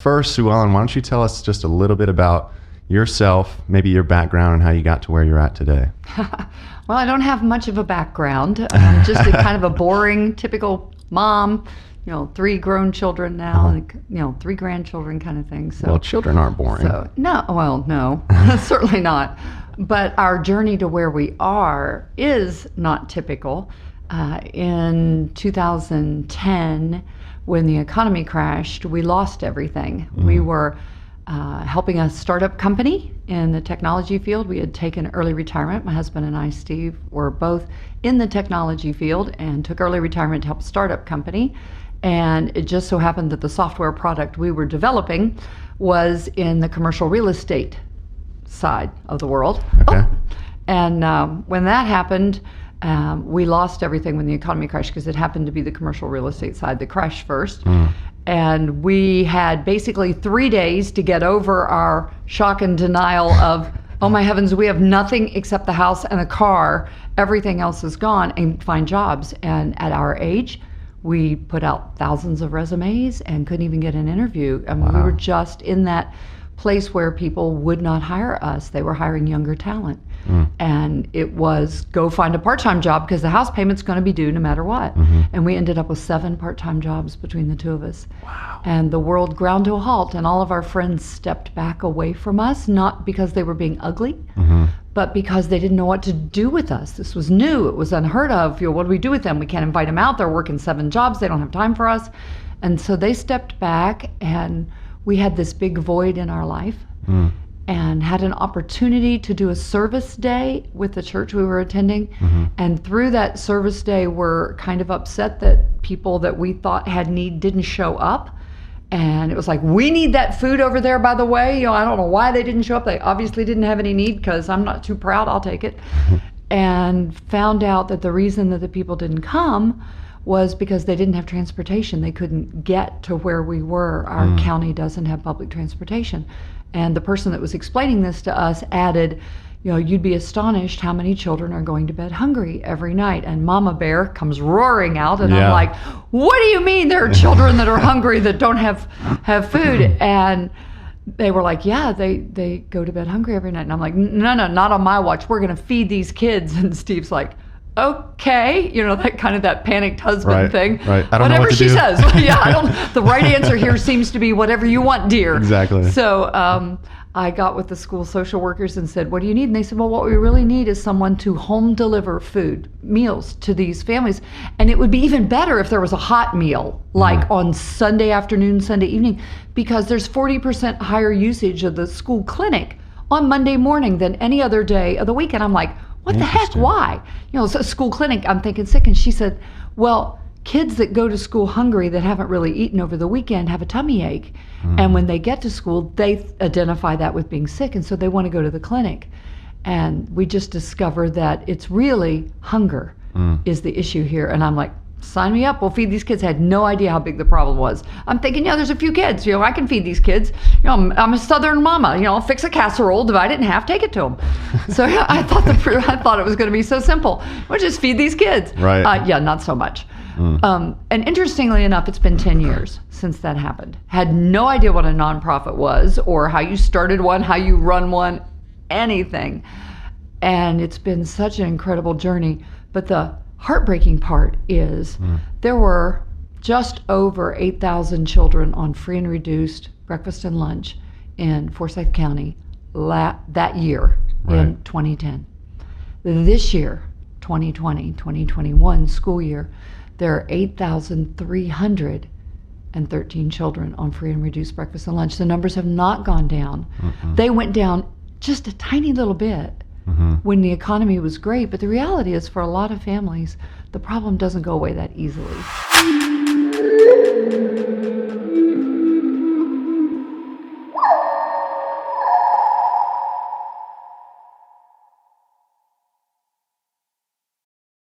First, Suellen, why don't you tell us just a little bit about yourself, maybe your background, and how you got to where you're at today? Well, I don't have much of a background. I'm just kind of a boring, typical mom, 3 grown children now, and, 3 grandchildren kind of thing. So, well, children aren't boring. No, certainly not. But our journey to where we are is not typical. In 2010, when the economy crashed, we lost everything. We were helping a startup company in the technology field. We had taken early retirement. My husband and I, Steve, were both in the technology field and took early retirement to help a startup company. And it just so happened that the software product we were developing was in the commercial real estate side of the world. Okay. And when that happened, we lost everything when the economy crashed, because it happened to be the commercial real estate side that crashed first. And we had basically 3 days to get over our shock and denial of, oh my heavens, we have nothing except the house and the car. Everything else is gone, and find jobs. And at our age, we put out thousands of resumes and couldn't even get an interview. I mean, we were just in that place where people would not hire us. They were hiring younger talent. And it was go find a part-time job because the house payment's going to be due no matter what. And we ended up with 7 part-time jobs between the two of us. Wow. And the world ground to a halt, and all of our friends stepped back away from us, not because they were being ugly, but because they didn't know what to do with us. This was new. It was unheard of. What do we do with them? We can't invite them out. They're working 7 jobs. They don't have time for us. And so they stepped back, and we had this big void in our life. And had an opportunity to do a service day with the church we were attending. And through that service day, we're kind of upset that people that we thought had need didn't show up. And it was like, we need that food over there, by the way. I don't know why they didn't show up. They obviously didn't have any need, because I'm not too proud, I'll take it. And found out that the reason that the people didn't come was because they didn't have transportation. They couldn't get to where we were. Our county doesn't have public transportation. And the person that was explaining this to us added, you'd be astonished how many children are going to bed hungry every night. And Mama Bear comes roaring out, and I'm like, what do you mean there are children that are hungry that don't have food? And they were like, yeah, they go to bed hungry every night. And I'm like, no, not on my watch. We're going to feed these kids. And Steve's like, okay, that panicked husband thing. Right. I don't whatever know what to she do. says. The right answer here seems to be whatever you want, dear. Exactly. So I got with the school social workers and said, what do you need? And they said, well, what we really need is someone to home deliver food, meals to these families. And it would be even better if there was a hot meal, like on Sunday afternoon, Sunday evening, because there's 40% higher usage of the school clinic on Monday morning than any other day of the week. And I'm like, what the heck? Why? So school clinic, I'm thinking sick. And she said, well, kids that go to school hungry that haven't really eaten over the weekend have a tummy ache. And when they get to school, they identify that with being sick. And so they want to go to the clinic. And we just discovered that it's really hunger is the issue here. And I'm like, sign me up. We'll feed these kids. I had no idea how big the problem was. I'm thinking, there's a few kids. I can feed these kids. I'm a Southern mama. I'll fix a casserole, divide it in half, take it to them. So I thought it was going to be so simple. We'll just feed these kids. Right. Not so much. And interestingly enough, it's been 10 years since that happened. Had no idea what a nonprofit was, or how you started one, how you run one, anything. And it's been such an incredible journey. But the heartbreaking part is there were just over 8,000 children on free and reduced breakfast and lunch in Forsyth County that year in 2010. This year, 2020, 2021 school year, there are 8,313 children on free and reduced breakfast and lunch. The numbers have not gone down. They went down just a tiny little bit when the economy was great, but the reality is, for a lot of families, the problem doesn't go away that easily.